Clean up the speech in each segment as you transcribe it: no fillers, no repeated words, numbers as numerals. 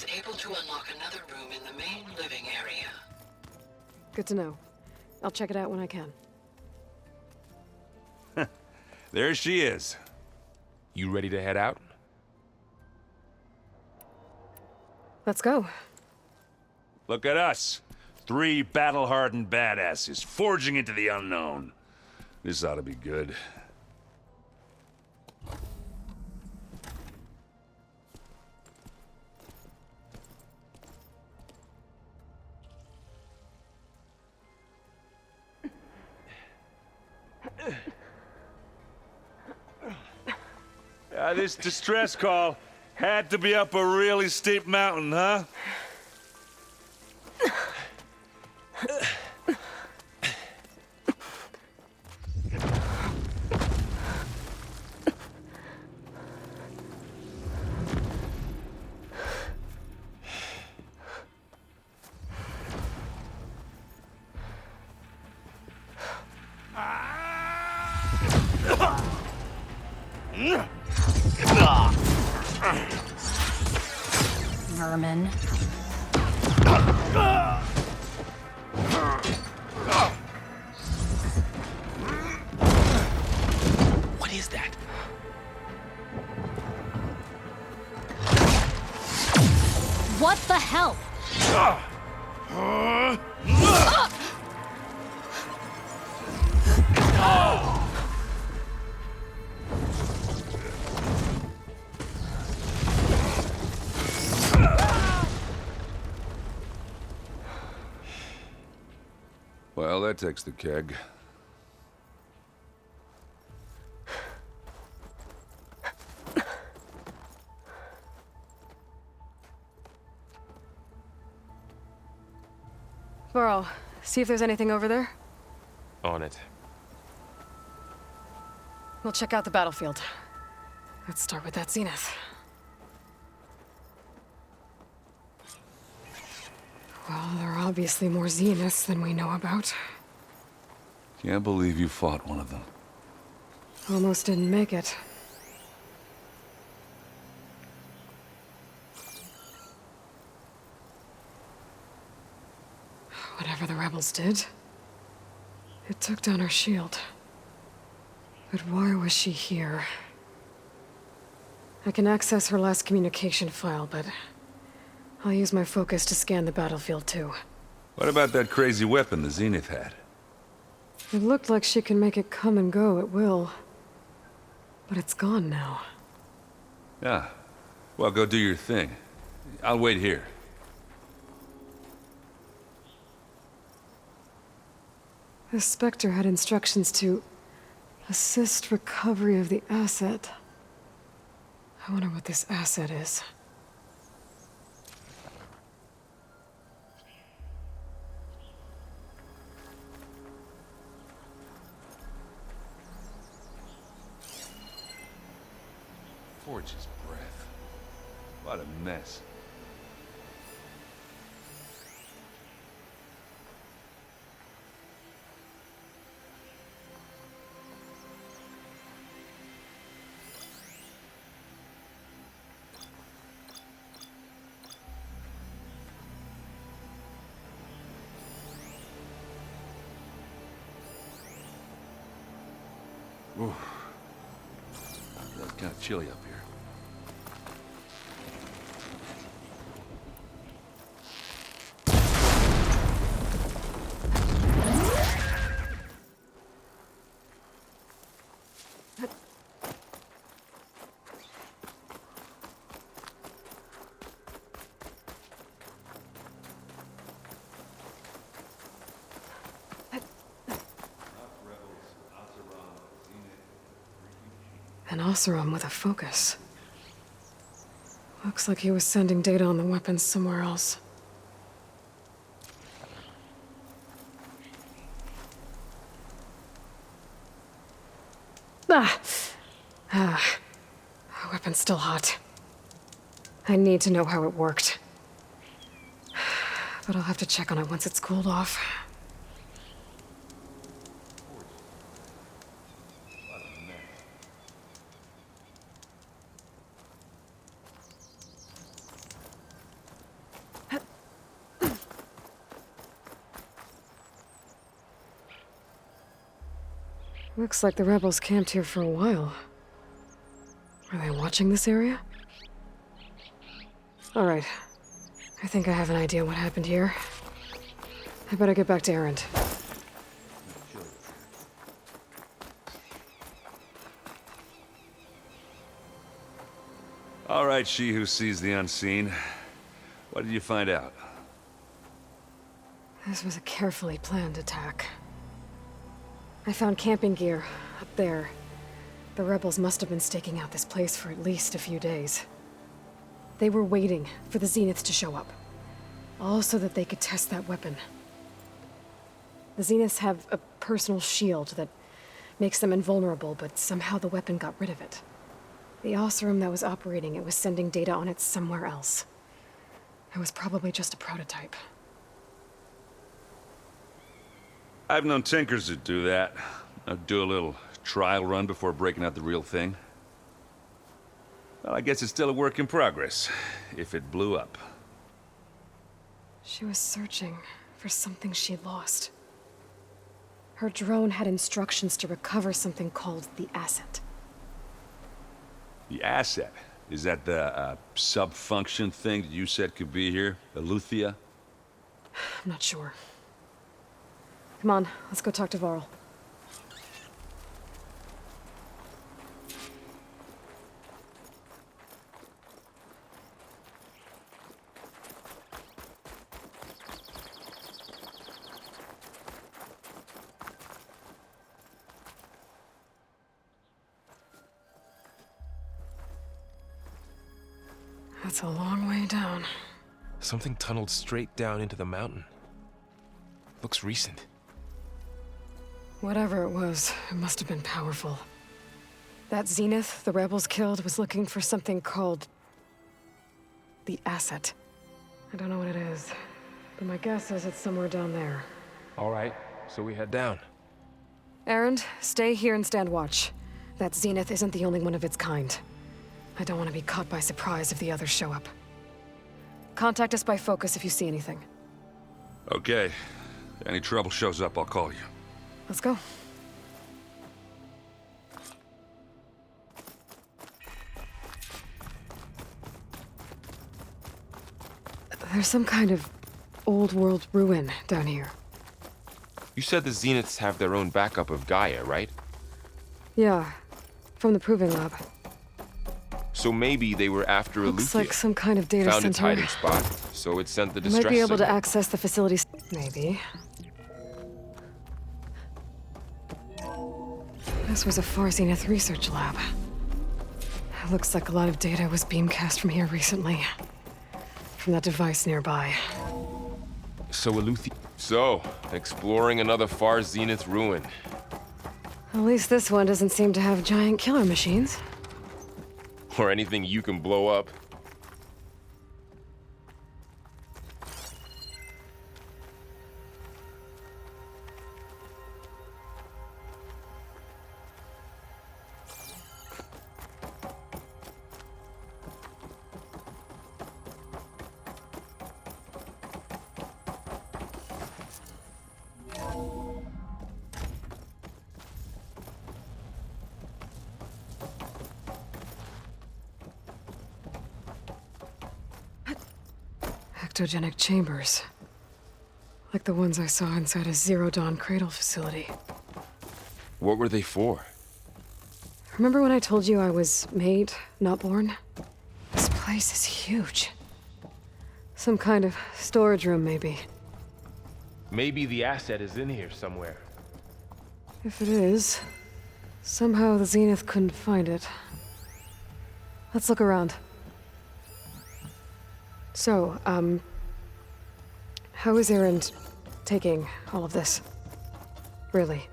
was able to unlock another room in the main living area. Good to know. I'll check it out when I can. There she is. You ready to head out? Let's go. Look at us. 3 battle-hardened badasses forging into the unknown. This ought to be good. This distress call had to be up a really steep mountain, huh? Vermin. What is that? What the hell? Well, that takes the keg. Varl, see if there's anything over there. On it. We'll check out the battlefield. Let's start with that Zenith. Well, there are obviously more Zeniths than we know about. Can't believe you fought one of them. Almost didn't make it. Whatever the rebels did, it took down her shield. But why was she here? I can access her last communication file, but I'll use my focus to scan the battlefield too. What about that crazy weapon the Zenith had? It looked like she can make it come and go at will. But it's gone now. Yeah. Well, go do your thing. I'll wait here. The Spectre had instructions to assist recovery of the asset. I wonder what this asset is. Forge's breath. What a mess. Ooh. It's kind of chilly up here. An Oseram with a focus. Looks like he was sending data on the weapons somewhere else. Ah. The weapon's still hot. I need to know how it worked. But I'll have to check on it once it's cooled off. Looks like the rebels camped here for a while. Are they watching this area? Alright. I think I have an idea what happened here. I better get back to Erend. All right, she who sees the unseen. What did you find out? This was a carefully planned attack. I found camping gear up there. The rebels must have been staking out this place for at least a few days. They were waiting for the Zeniths to show up, all so that they could test that weapon. The Zeniths have a personal shield that makes them invulnerable, but somehow the weapon got rid of it. The Oseram that was operating it was sending data on it somewhere else. It was probably just a prototype. I've known tinkers that do that. I'd do a little trial run before breaking out the real thing. Well, I guess it's still a work in progress, if it blew up. She was searching for something she'd lost. Her drone had instructions to recover something called the Asset. The asset? Is that the sub-function thing that you said could be here? Eleuthia? I'm not sure. Come on, let's go talk to Varl. That's a long way down. Something tunneled straight down into the mountain. Looks recent. Whatever it was, it must have been powerful. That Zenith the rebels killed was looking for something called the Asset. I don't know what it is, but my guess is it's somewhere down there. All right, so we head down. Erend, stay here and stand watch. That Zenith isn't the only one of its kind. I don't want to be caught by surprise if the others show up. Contact us by focus if you see anything. Okay. Any trouble shows up, I'll call you. Let's go. There's some kind of old world ruin down here. You said the Zeniths have their own backup of Gaia, right? Yeah, from the Proving Lab. So maybe they were after Looks Eleuthia. like some kind of data Found its center. hiding spot, so it sent the We distress might be able to signal. access the facilities. Maybe. This was a Far Zenith research lab. It looks like a lot of data was beamcast from here recently. From that device nearby. So Eleuthia... So, exploring another Far Zenith ruin. At least this one doesn't seem to have giant killer machines. Or anything you can blow up. Ectogenic chambers. Like the ones I saw inside a Zero Dawn cradle facility. What were they for? Remember when I told you I was made, not born? This place is huge. Some kind of storage room, maybe. Maybe the asset is in here somewhere. If it is, somehow the Zenith couldn't find it. Let's look around. So, how is Erend taking all of this? Really?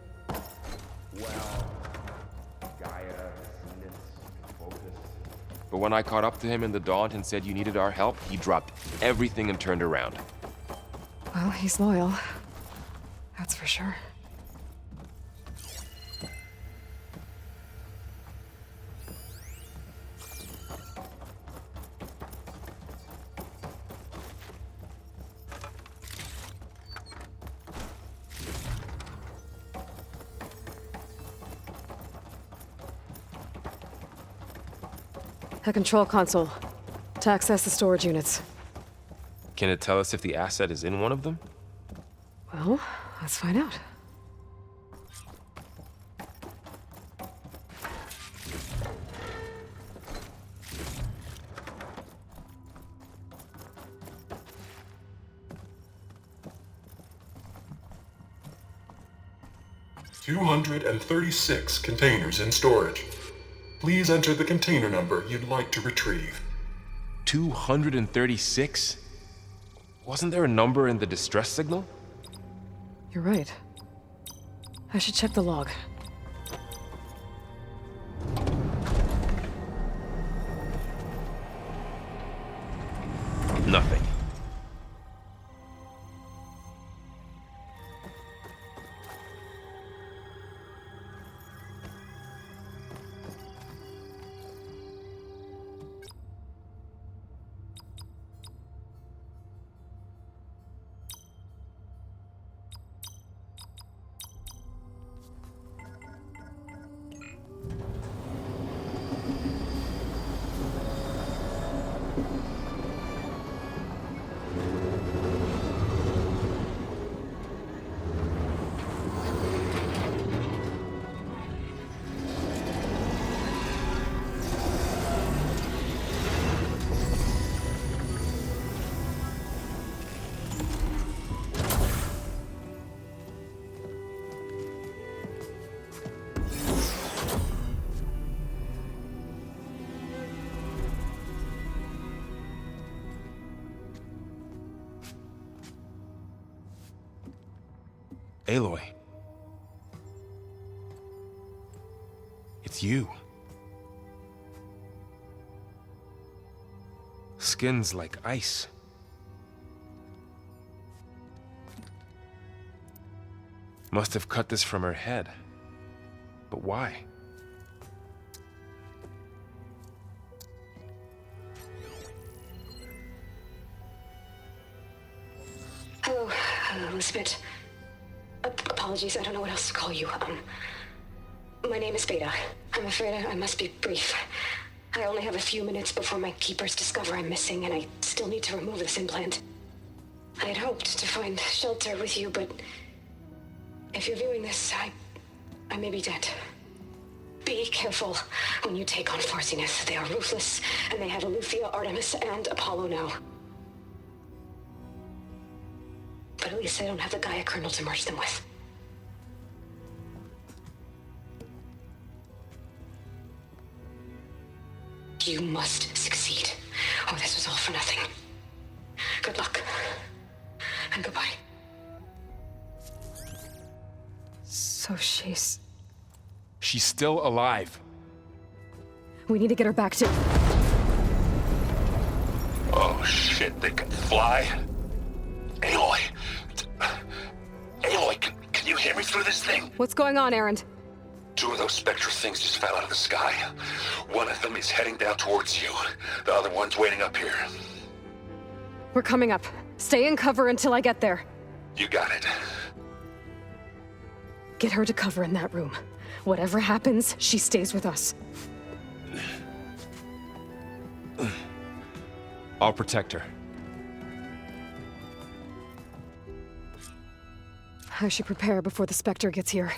But when I caught up to him in the Daunt and said you needed our help, he dropped everything and turned around. Well, he's loyal. That's for sure. A control console. To access the storage units. Can it tell us if the asset is in one of them? Well, let's find out. $236 containers in storage. Please enter the container number you'd like to retrieve. 236? Wasn't there a number in the distress signal? You're right. I should check the log. Nothing. Aloy. It's you. Skin's like ice. Must have cut this from her head. But why? Hello, Elizabeth. Apologies, I don't know what else to call you. My name is Beta. I'm afraid I must be brief. I only have a few minutes before my keepers discover I'm missing, and I still need to remove this implant. I had hoped to find shelter with you, but if you're viewing this, I may be dead. Be careful when you take on Far Zenith. They are ruthless, and they have Aletheia, Artemis, and Apollo now. But at least they don't have the Gaia kernel to merge them with. You must succeed, or this was all for nothing. Good luck, and goodbye. So she's... She's still alive. We need to get her back to... Oh shit, they can fly? Aloy! Aloy, can you hear me through this thing? What's going on, Erend? Two of those Spectre things just fell out of the sky. One of them is heading down towards you. The other one's waiting up here. We're coming up. Stay in cover until I get there. You got it. Get her to cover in that room. Whatever happens, she stays with us. I'll protect her. I should prepare before the Spectre gets here.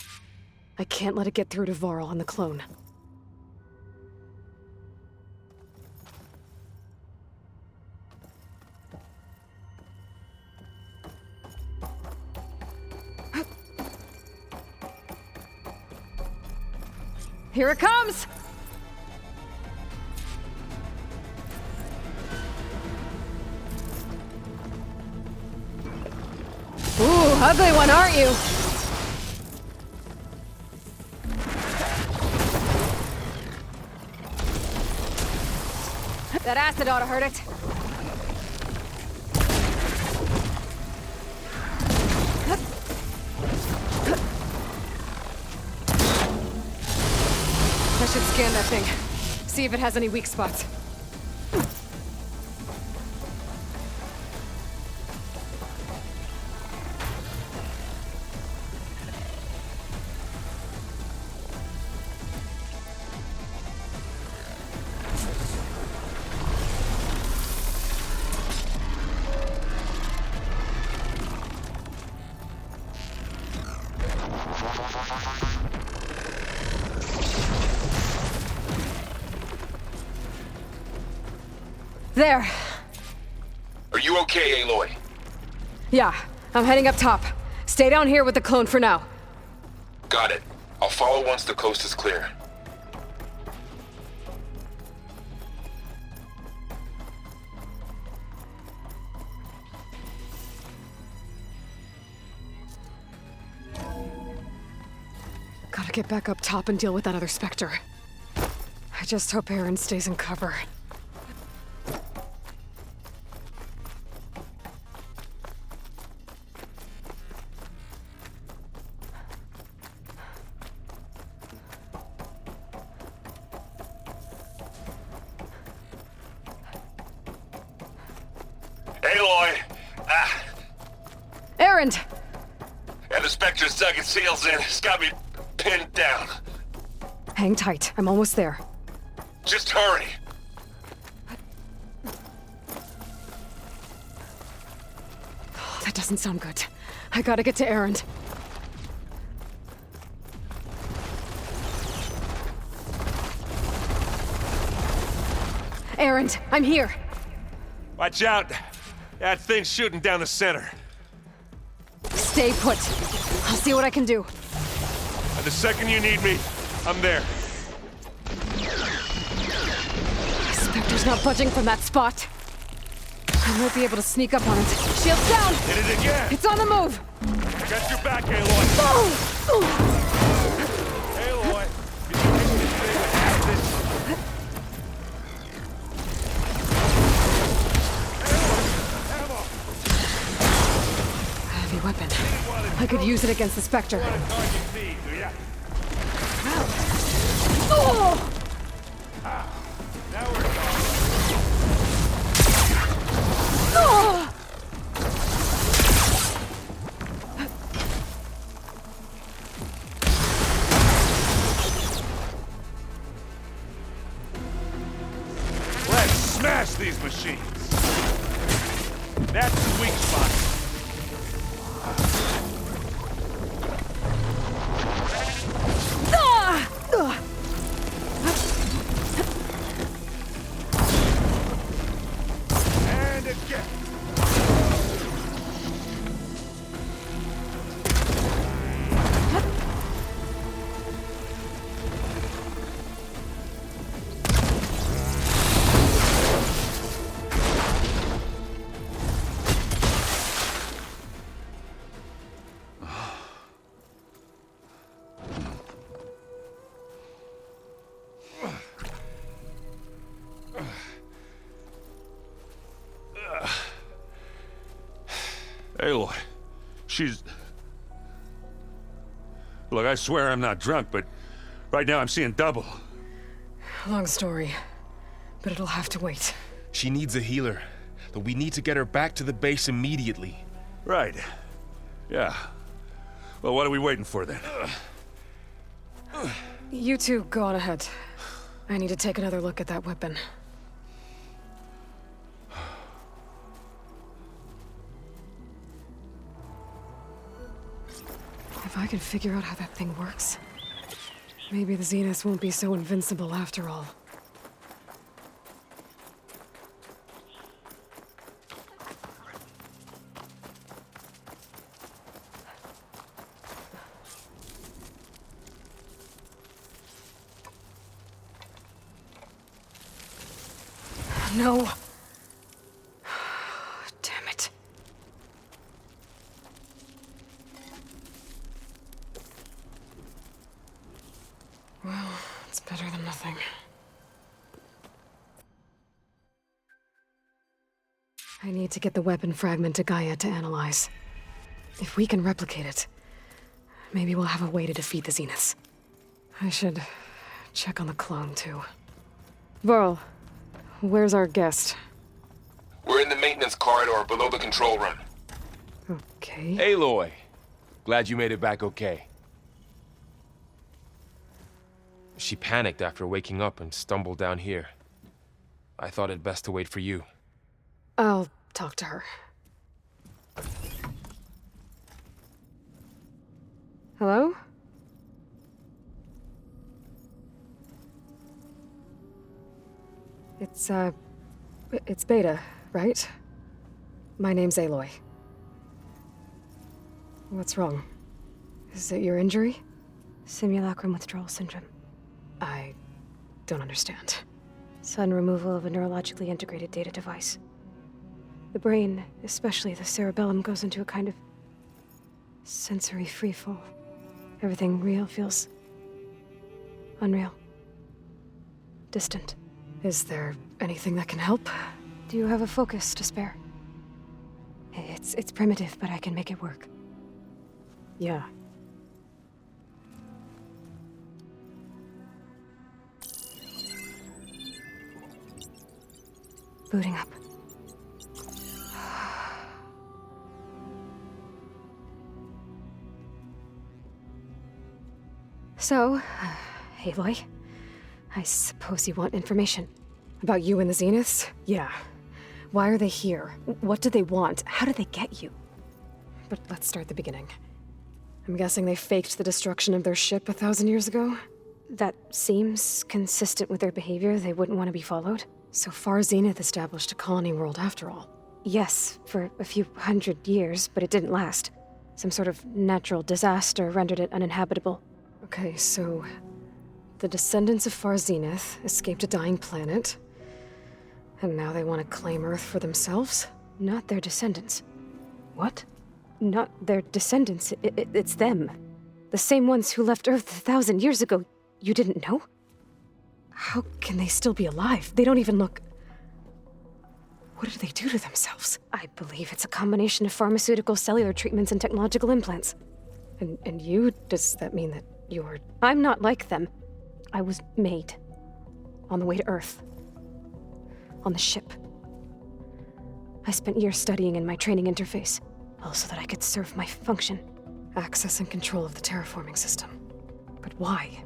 I can't let it get through to Varl and the clone. Here it comes! Ooh, ugly one, aren't you? That acid ought to hurt it. I should scan that thing. See if it has any weak spots. There. Are you okay, Aloy? Yeah, I'm heading up top. Stay down here with the clone for now. Got it. I'll follow once the coast is clear. Gotta get back up top and deal with that other Spectre. I just hope Aaron stays in cover. Aloy! Aaron! And the Spectre's dug its heels in. It's got me pinned down. Hang tight. I'm almost there. Just hurry. Oh, that doesn't sound good. I gotta get to Aaron. Aaron, I'm here. Watch out. That thing's shooting down the center. Stay put. I'll see what I can do. And the second you need me, I'm there. Spectre's not budging from that spot. I might be able to sneak up on it. Shields down! Hit it again. It's on the move! I got your back, Aloy. Aloy, you think this thing would have this? Heavy weapon. I could use it against the Spectre. Oh! Now we're talking. Oh! Let's smash these machines. That's the weak spot. Ah! Ugh. And again. Aloy, she's... Look, I swear I'm not drunk, but right now I'm seeing double. Long story, but it'll have to wait. She needs a healer, but we need to get her back to the base immediately. Right. Yeah. Well, what are we waiting for then? You two go on ahead. I need to take another look at that weapon. If I can figure out how that thing works, maybe the Zeniths won't be so invincible after all. No. Damn it. Well, it's better than nothing. I need to get the weapon fragment to Gaia to analyze. If we can replicate it, maybe we'll have a way to defeat the Zeniths. I should check on the clone, too. Varl, where's our guest? We're in the maintenance corridor below the control room. Okay. Aloy, glad you made it back okay. She panicked after waking up and stumbled down here. I thought it best to wait for you. I'll talk to her. Hello? It's, It's Beta, right? My name's Aloy. What's wrong? Is it your injury? Simulacrum withdrawal syndrome. I don't understand. Sudden removal of a neurologically integrated data device. The brain, especially the cerebellum, goes into a kind of sensory freefall. Everything real feels unreal. Distant. Is there anything that can help? Do you have a focus to spare? It's primitive, but I can make it work. Yeah. Booting up. So, Aloy, I suppose you want information. About you and the Zeniths? Yeah. Why are they here? What do they want? How did they get you? But let's start the beginning. I'm guessing they faked the destruction of their ship 1,000 years ago? That seems consistent with their behavior. They wouldn't want to be followed. So far, Zenith established a colony world after all. Yes, for a few hundred years, but it didn't last. Some sort of natural disaster rendered it uninhabitable. Okay, so the descendants of Far Zenith escaped a dying planet, and now they want to claim Earth for themselves? Not their descendants. What? Not their descendants. It's them. The same ones who left Earth 1,000 years ago. You didn't know? How can they still be alive? They don't even look... What did they do to themselves? I believe it's a combination of pharmaceutical, cellular treatments, and technological implants. And you? Does that mean that you're... I'm not like them. I was made. On the way to Earth. On the ship. I spent years studying in my training interface, all so that I could serve my function. Access and control of the terraforming system. But why?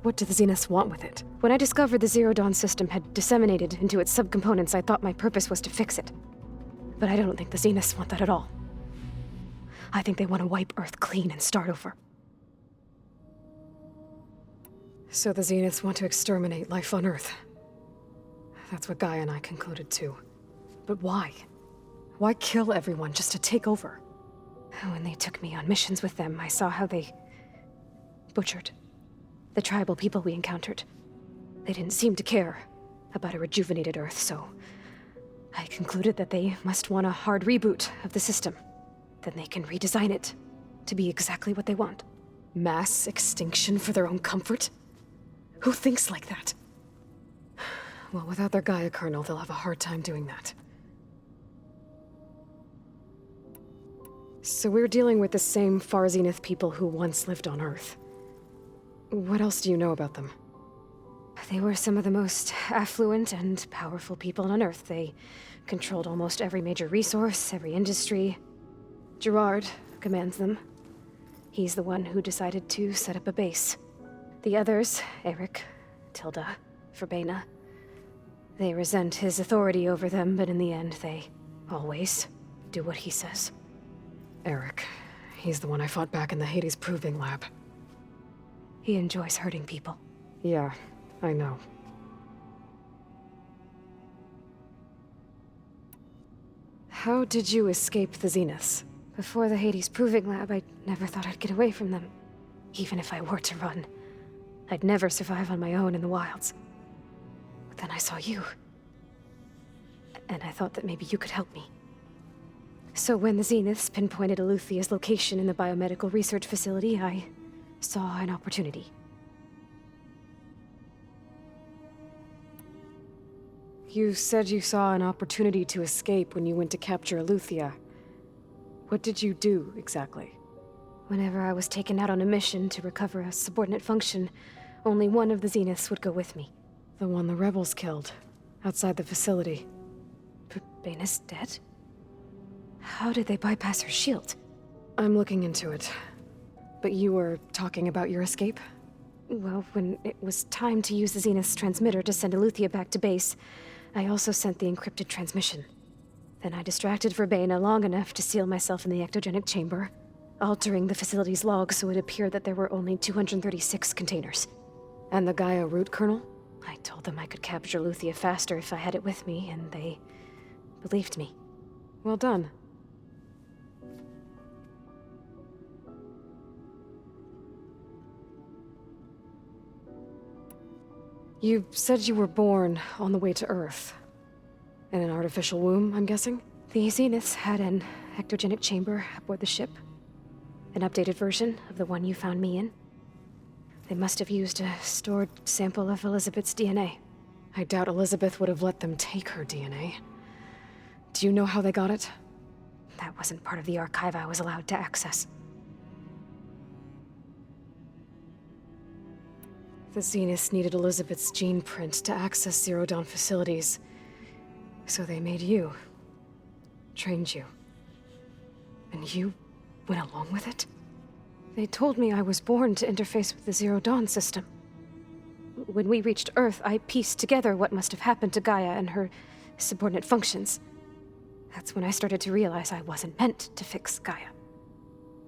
What do the Zeniths want with it? When I discovered the Zero Dawn system had disseminated into its subcomponents, I thought my purpose was to fix it. But I don't think the Zeniths want that at all. I think they want to wipe Earth clean and start over. So the Zeniths want to exterminate life on Earth. That's what Gaia and I concluded too. But why? Why kill everyone just to take over? When they took me on missions with them, I saw how they butchered the tribal people we encountered. They didn't seem to care about a rejuvenated Earth, so I concluded that they must want a hard reboot of the system. Then they can redesign it to be exactly what they want. Mass extinction for their own comfort? Who thinks like that? Well, without their Gaia kernel, they'll have a hard time doing that. So we're dealing with the same Far Zenith people who once lived on Earth. What else do you know about them? They were some of the most affluent and powerful people on Earth. They controlled almost every major resource, every industry. Gerard commands them. He's the one who decided to set up a base. The others, Eric, Tilda, Verbena, they resent his authority over them, but in the end, they always do what he says. Eric. He's the one I fought back in the Hades Proving Lab. He enjoys hurting people. Yeah, I know. How did you escape the Zeniths? Before the Hades Proving Lab, I never thought I'd get away from them. Even if I were to run, I'd never survive on my own in the wilds. But then I saw you. And I thought that maybe you could help me. So when the Zeniths pinpointed Eluthia's location in the biomedical research facility, I saw an opportunity. You said you saw an opportunity to escape when you went to capture Eluthia. What did you do, exactly? Whenever I was taken out on a mission to recover a subordinate function, only one of the Zeniths would go with me. The one the rebels killed, outside the facility. Baina's dead? How did they bypass her shield? I'm looking into it. But you were talking about your escape? Well, when it was time to use the Zenith's transmitter to send Eluthia back to base, I also sent the encrypted transmission. Then I distracted Verbena long enough to seal myself in the ectogenic chamber, altering the facility's log so it appeared that there were only 236 containers. And the Gaia root kernel? I told them I could capture Luthia faster if I had it with me, and they believed me. Well done. You said you were born on the way to Earth. In an artificial womb, I'm guessing? The Zeniths had an ectogenic chamber aboard the ship. An updated version of the one you found me in. They must have used a stored sample of Elizabeth's DNA. I doubt Elizabeth would have let them take her DNA. Do you know how they got it? That wasn't part of the archive I was allowed to access. The Zeniths needed Elizabeth's gene print to access Zero Dawn facilities. So they made you. Trained you. And you went along with it? They told me I was born to interface with the Zero Dawn system. When we reached Earth, I pieced together what must have happened to Gaia and her subordinate functions. That's when I started to realize I wasn't meant to fix Gaia.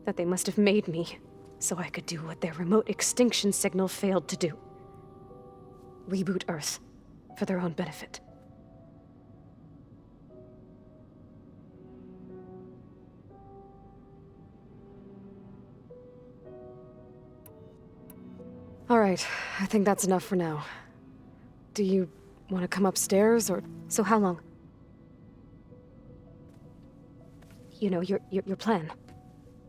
That they must have made me so I could do what their remote extinction signal failed to do. Reboot Earth for their own benefit. All right, I think that's enough for now. Do you want to come upstairs, or... So how long? You know, your plan.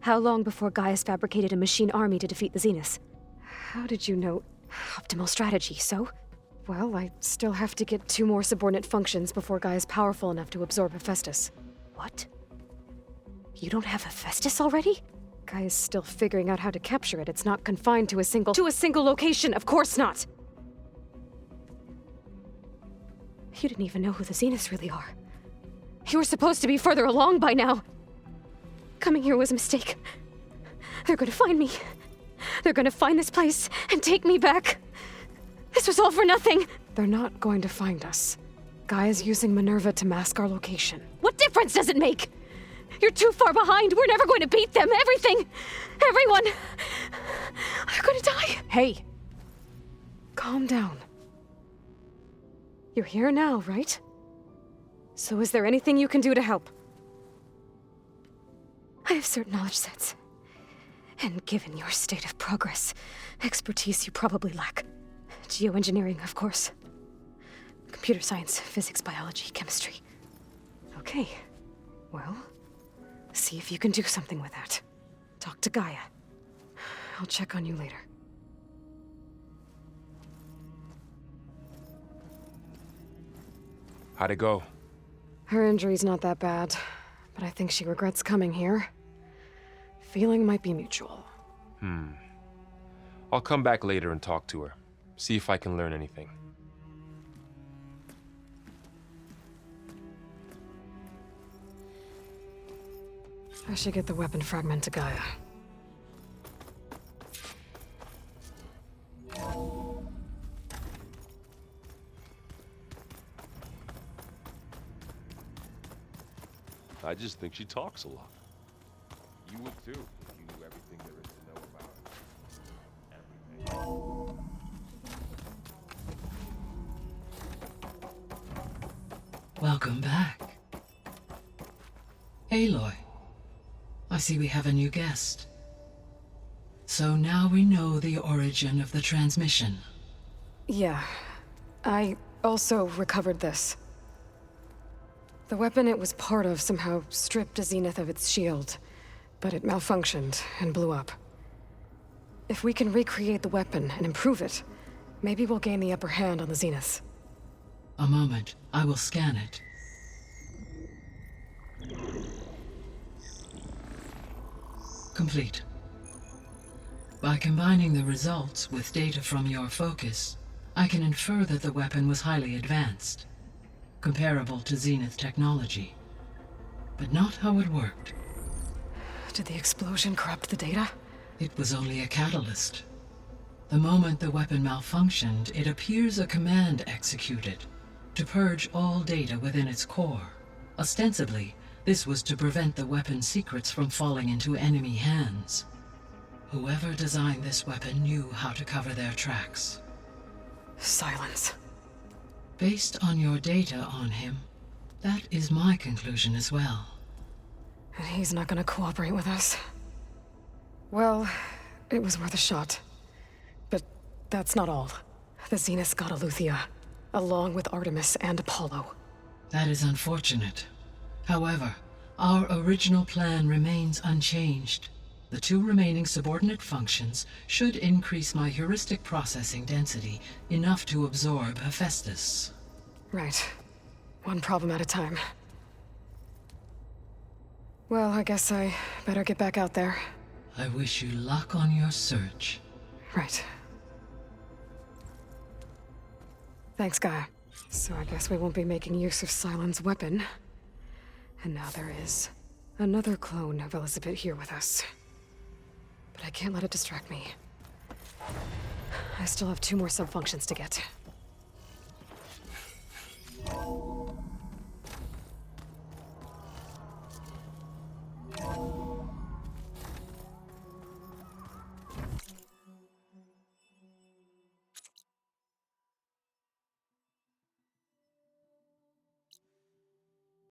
How long before Gaia's fabricated a machine army to defeat the Zeniths? How did you know? Optimal strategy, so? Well, I still have to get 2 more subordinate functions before Gaia's powerful enough to absorb Hephaestus. What? You don't have Hephaestus already? Gaia's still figuring out how to capture it. It's not confined to a single location, of course not! You didn't even know who the Zeniths really are. You were supposed to be further along by now. Coming here was a mistake. They're gonna find me. They're gonna find this place and take me back. This was all for nothing. They're not going to find us. Gaia's using Minerva to mask our location. What difference does it make? You're too far behind. We're never going to beat them. Everything. Everyone. They're gonna die. Hey. Calm down. You're here now, right? So is there anything you can do to help? I have certain knowledge sets. And given your state of progress, expertise you probably lack. Geoengineering, of course. Computer science, physics, biology, chemistry. Okay. Well, see if you can do something with that. Talk to Gaia. I'll check on you later. How'd it go? Her injury's not that bad, but I think she regrets coming here. Feeling might be mutual. I'll come back later and talk to her. See if I can learn anything. I should get the weapon fragment to Gaia. I just think she talks a lot. You would too, if you knew everything there is to know about everything. Welcome back. Aloy, I see we have a new guest. So now we know the origin of the transmission. Yeah. I also recovered this. The weapon it was part of somehow stripped a Zenith of its shield, but it malfunctioned and blew up. If we can recreate the weapon and improve it, maybe we'll gain the upper hand on the Zeniths. A moment, I will scan it. Complete. By combining the results with data from your focus, I can infer that the weapon was highly advanced, comparable to Zenith technology, but not how it worked. Did the explosion corrupt the data? It was only a catalyst. The moment the weapon malfunctioned, it appears a command executed to purge all data within its core. Ostensibly, this was to prevent the weapon's secrets from falling into enemy hands. Whoever designed this weapon knew how to cover their tracks. Silence. Based on your data on him, that is my conclusion as well. And he's not gonna cooperate with us. Well, it was worth a shot. But that's not all. The Zenith's got Eleuthia, along with Artemis and Apollo. That is unfortunate. However, our original plan remains unchanged. The 2 remaining subordinate functions should increase my heuristic processing density enough to absorb Hephaestus. Right. One problem at a time. Well, I guess I better get back out there. I wish you luck on your search. Right. Thanks, Gaia. So I guess we won't be making use of Cylon's weapon. And now there is another clone of Elizabeth here with us. But I can't let it distract me. I still have 2 more subfunctions to get.